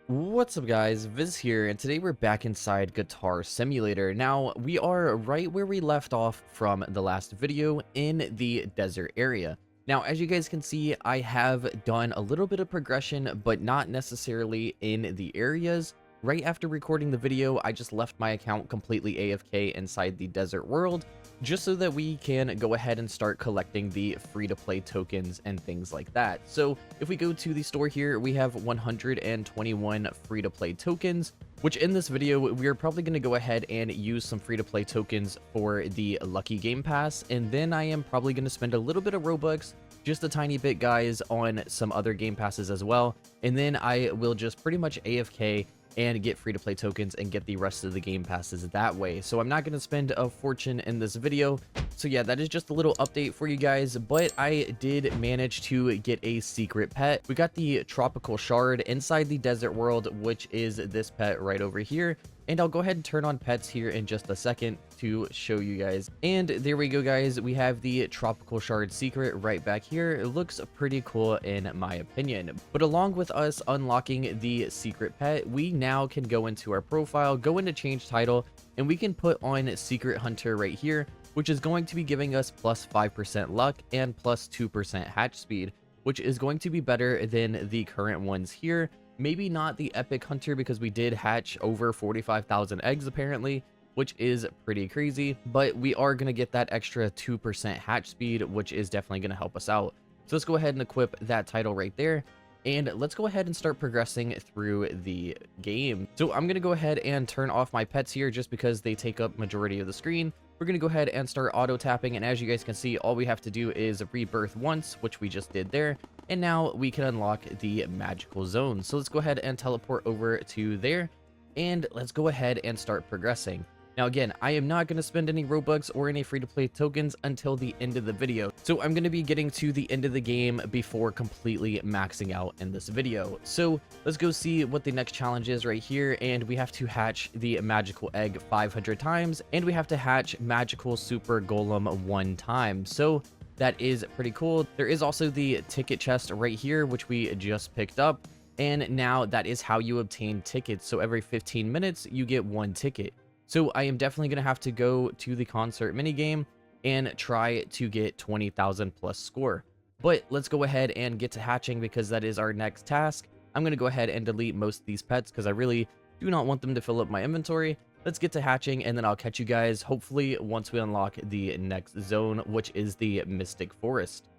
What's up guys, Viz here, and today we're back inside Guitar Simulator. Now, we are right where we left off from the last video in the desert area. Now, as you guys can see, I have done a little bit of progression, but not necessarily in the areas. Right after recording the video, I just left my account completely AFK inside the desert world, just so that we can go ahead and start collecting the free-to-play tokens and things like that. So if we go to the store here, we have 121 free-to-play tokens, which in this video, we are probably going to go ahead and use some free-to-play tokens for the Lucky Game Pass, and then I am probably going to spend a little bit of Robux, just a tiny bit guys, on some other Game Passes as well, and then I will just pretty much AFK and get free-to-play tokens and get the rest of the game passes that way. So I'm not going to spend a fortune in this video. So yeah, that is just a little update for you guys, but I did manage to get a secret pet. We got the tropical shard inside the desert world, which is this pet right over here. And I'll go ahead and turn on pets here in just a second to show you guys. And there we go, guys. We have the tropical shard secret right back here. It looks pretty cool in my opinion. But along with us unlocking the secret pet, we now can go into our profile, go into change title, and we can put on secret hunter right here, which is going to be giving us plus 5% luck and plus 2% hatch speed, which is going to be better than the current ones here. Maybe not the epic hunter, because we did hatch over 45,000 eggs apparently, which is pretty crazy, but we are going to get that extra 2% hatch speed, which is definitely going to help us out. So let's go ahead and equip that title right there, and let's go ahead and start progressing through the game. So I'm going to go ahead and turn off my pets here just because they take up majority of the screen. We're going to go ahead and start auto tapping, and as you guys can see, all we have to do is rebirth once, which we just did there, and now we can unlock the magical zone. So let's go ahead and teleport over to there, and let's go ahead and start progressing. Now again, I am not going to spend any Robux or any free-to-play tokens until the end of the video. So I'm going to be getting to the end of the game before completely maxing out in this video. So let's go see what the next challenge is right here. And we have to hatch the magical egg 500 times. And we have to hatch magical super golem 1 time. So that is pretty cool. There is also the ticket chest right here, which we just picked up. And now that is how you obtain tickets. So every 15 minutes, you get 1 ticket. So I am definitely going to have to go to the concert minigame and try to get 20,000 plus score. But let's go ahead and get to hatching, because that is our next task. I'm going to go ahead and delete most of these pets because I really do not want them to fill up my inventory. Let's get to hatching, and then I'll catch you guys hopefully once we unlock the next zone, which is the Mystic Forest.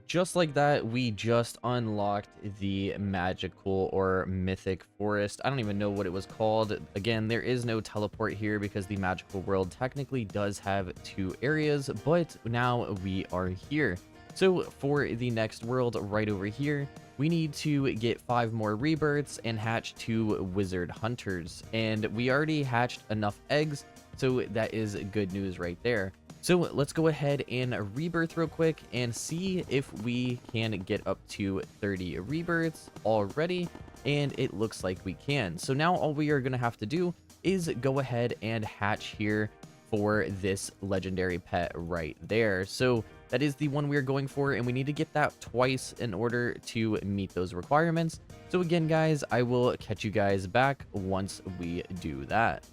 Just like that, we just unlocked the magical or mythic forest. I don't even know what it was called. Again, there is no teleport here because the magical world technically does have 2 areas, but now we are here. So for the next world right over here, we need to get 5 more rebirths and hatch 2 wizard hunters. And we already hatched enough eggs, so that is good news right there. So let's go ahead and rebirth real quick and see if we can get up to 30 rebirths already. And it looks like we can. So now all we are going to have to do is go ahead and hatch here for this legendary pet right there. So that is the one we're going for, and we need to get that twice in order to meet those requirements. So again, guys, I will catch you guys back once we do that.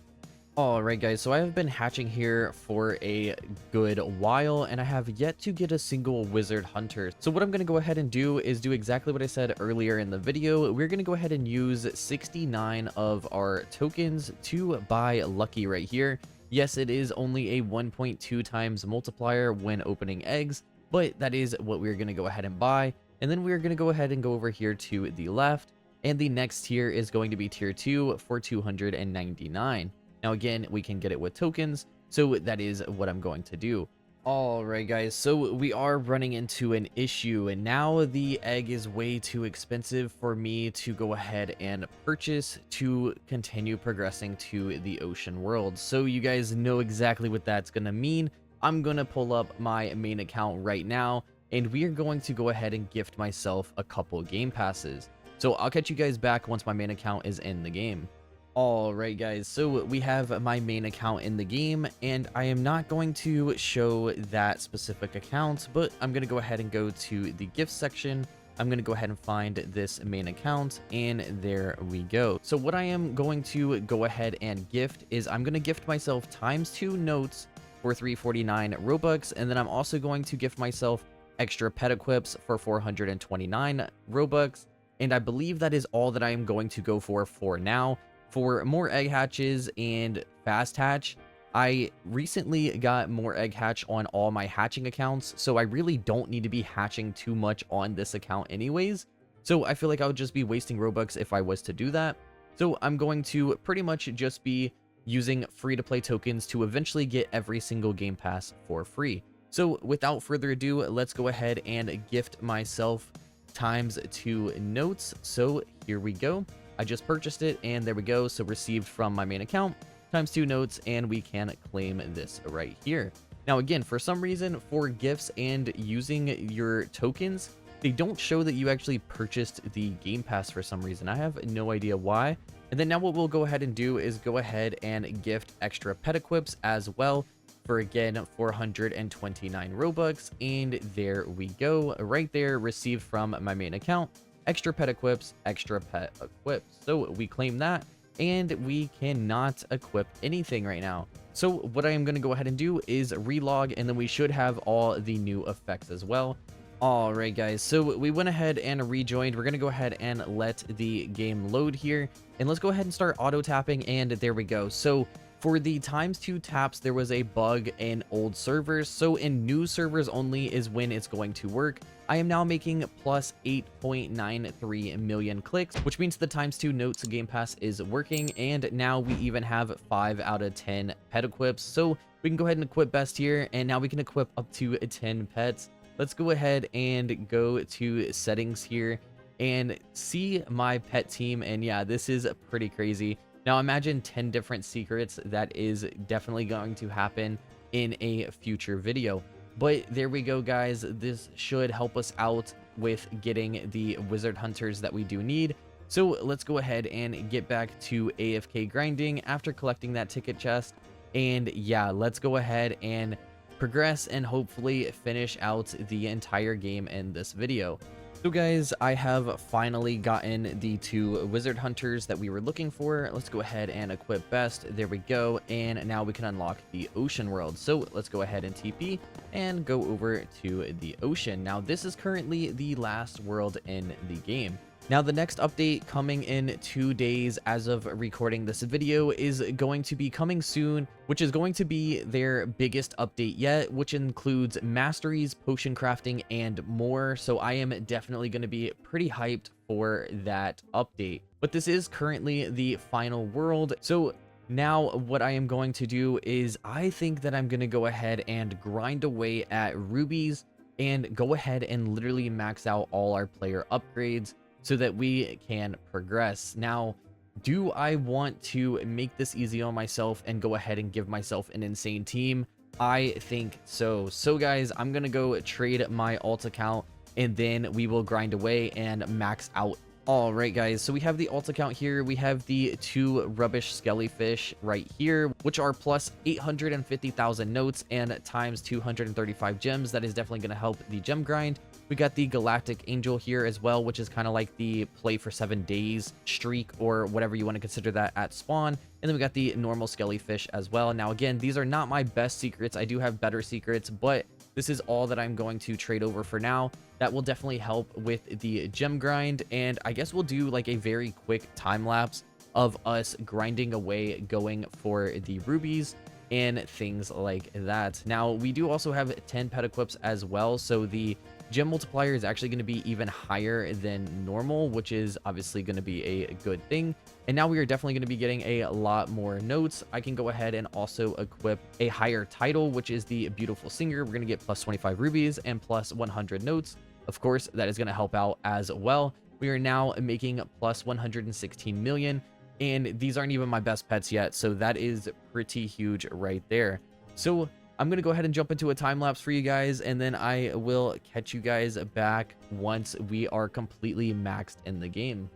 Alright guys, so I have been hatching here for a good while, and I have yet to get a single wizard hunter. So what I'm going to go ahead and do is do exactly what I said earlier in the video. We're going to go ahead and use 69 of our tokens to buy Lucky right here. Yes, it is only a 1.2 times multiplier when opening eggs, but that is what we're going to go ahead and buy. And then we're going to go ahead and go over here to the left, and the next tier is going to be tier 2 for 299. Now again, we can get it with tokens, so that is what I'm going to do. Alright guys, so we are running into an issue, and now the egg is way too expensive for me to go ahead and purchase to continue progressing to the ocean world. So you guys know exactly what that's going to mean. I'm going to pull up my main account right now, and we are going to go ahead and gift myself a couple game passes. So I'll catch you guys back once my main account is in the game. Alright guys, so we have my main account in the game, and I am not going to show that specific account, but I'm going to go ahead and go to the gift section, I'm going to go ahead and find this main account, and there we go. So what I am going to go ahead and gift is I'm going to gift myself ×2 notes for 349 Robux, and then I'm also going to gift myself extra pet equips for 429 Robux, and I believe that is all that I am going to go for now. For more egg hatches and fast hatch, I recently got more egg hatch on all my hatching accounts, so I really don't need to be hatching too much on this account anyways. So I feel like I would just be wasting Robux if I was to do that. So I'm going to pretty much just be using free-to-play tokens to eventually get every single game pass for free. So without further ado, let's go ahead and gift myself ×2 notes. So here we go. I just purchased it, and there we go. So received from my main account ×2 notes, and we can claim this right here. Now again, for some reason, for gifts and using your tokens, they don't show that you actually purchased the game pass for some reason. I have no idea why. And then now what we'll go ahead and do is go ahead and gift extra pet equips as well for, again, 429 Robux. And there we go. Right there, received from my main account. Extra pet equips, extra pet equips. So we claim that, and we cannot equip anything right now. So what I am going to go ahead and do is relog, and then we should have all the new effects as well. All right, guys, so we went ahead and rejoined. We're going to go ahead and let the game load here, and let's go ahead and start auto tapping, and there we go. So for the ×2 taps, there was a bug in old servers, so in new servers only is when it's going to work. I am now making plus 8.93 million clicks, which means the ×2 notes game pass is working, and now we even have 5 out of 10 pet equips. So we can go ahead and equip best here, and now we can equip up to 10 pets. Let's go ahead and go to settings here and see my pet team, and yeah, this is pretty crazy. Now imagine 10 different secrets. That is definitely going to happen in a future video. But there we go, guys. This should help us out with getting the wizard hunters that we do need. So let's go ahead and get back to AFK grinding after collecting that ticket chest. And yeah, let's go ahead and progress and hopefully finish out the entire game in this video. So guys, I have finally gotten the 2 wizard hunters that we were looking for. Let's go ahead and equip best. There we go. And now we can unlock the ocean world. So let's go ahead and TP and go over to the ocean. Now this is currently the last world in the game. Now the next update coming in 2 days as of recording this video is going to be coming soon, which is going to be their biggest update yet, which includes masteries, potion crafting, and more. So I am definitely going to be pretty hyped for that update. But this is currently the final world. So now what I am going to do is I think that I'm going to go ahead and grind away at rubies and go ahead and literally max out all our player upgrades so that we can progress. Now, do I want to make this easy on myself and go ahead and give myself an insane team? I think so. So guys, I'm gonna go trade my alt account, and then we will grind away and max out. All right, guys, so we have the alt account here. We have the 2 rubbish skellyfish right here, which are plus 850,000 notes and times 235 gems. That is definitely going to help the gem grind. We got the galactic angel here as well, which is kind of like the play for 7 days streak or whatever you want to consider that at spawn. And then we got the normal skellyfish as well. Now, again, these are not my best secrets. I do have better secrets, but this is all that I'm going to trade over for now. That will definitely help with the gem grind, and I guess we'll do like a very quick time lapse of us grinding away, going for the rubies and things like that. Now, we do also have 10 pet equips as well, so the gem multiplier is actually going to be even higher than normal, which is obviously going to be a good thing. And now we are definitely going to be getting a lot more notes. I can go ahead and also equip a higher title, which is the beautiful singer. We're going to get plus 25 rubies and plus 100 notes. Of course, that is going to help out as well. We are now making plus 116 million, and these aren't even my best pets yet, so that is pretty huge right there. So I'm going to go ahead and jump into a time lapse for you guys, and then I will catch you guys back once we are completely maxed in the game.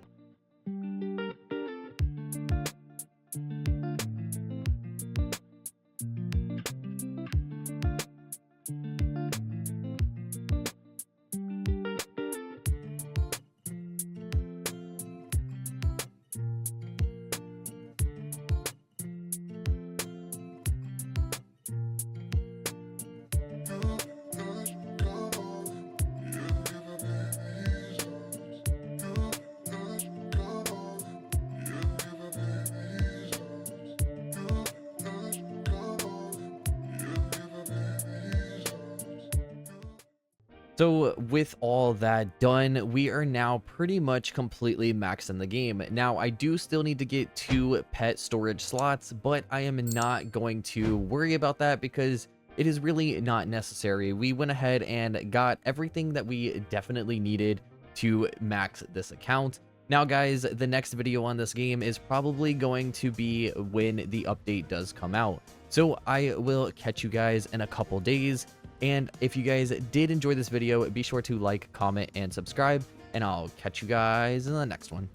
So with all that done, we are now pretty much completely maxed in the game. Now, I do still need to get 2 pet storage slots, but I am not going to worry about that because it is really not necessary. We went ahead and got everything that we definitely needed to max this account. Now, guys, the next video on this game is probably going to be when the update does come out. So I will catch you guys in a couple days. And if you guys did enjoy this video, be sure to like, comment, and subscribe, and I'll catch you guys in the next one.